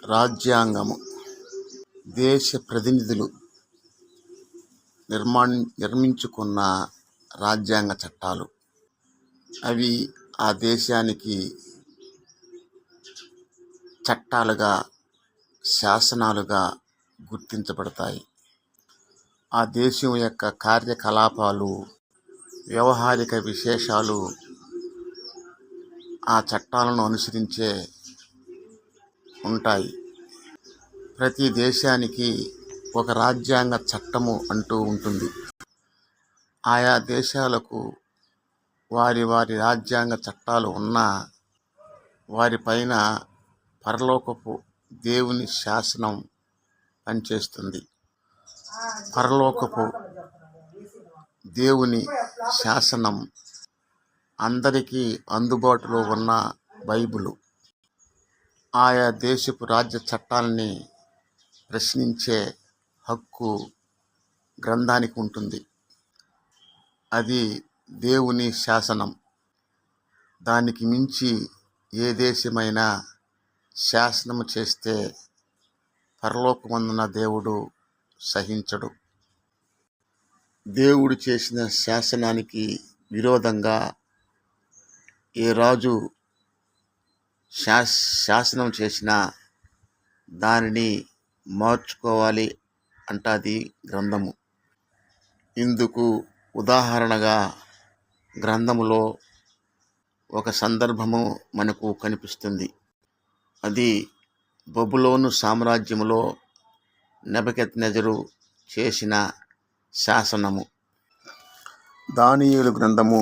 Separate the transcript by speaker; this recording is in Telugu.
Speaker 1: రాజ్యాంగము దేశ ప్రతినిధులు నిర్మించుకున్న రాజ్యాంగ చట్టాలు. అవి ఆ దేశానికి చట్టాలుగా, శాసనాలుగా గుర్తించబడతాయి. ఆ దేశం యొక్క కార్యకలాపాలు, వ్యవహారిక విశేషాలు ఆ చట్టాలను అనుసరించే ఉంటాయి. ప్రతి దేశానికి ఒక రాజ్యాంగ చట్టము అంటూ ఉంటుంది. ఆయా దేశాలకు వారి వారి రాజ్యాంగ చట్టాలు ఉన్నా వారిపైన పరలోకపు దేవుని శాసనం పనిచేస్తుంది. పరలోకపు దేవుని శాసనం అందరికీ అందుబాటులో ఉన్న బైబిలు. ఆయా దేశపు రాజ్య చట్టాలని ప్రశ్నించే హక్కు గ్రంథానికి ఉంటుంది. అది దేవుని శాసనం. దానికి మించి ఏ దేశమైనా శాసనము చేస్తే పరలోకమందున్న దేవుడు సహించడు. దేవుడు చేసిన శాసనానికి విరోధంగా ఏ రాజు శాసనం చేసినా దానిని మార్చుకోవాలి అంటాది గ్రంథము. ఇందుకు ఉదాహరణగా గ్రంథములో ఒక సందర్భము మనకు కనిపిస్తుంది. అది బబులోను సామ్రాజ్యములో నెబుకద్నెజరు చేసిన శాసనము. దానియేలు గ్రంథము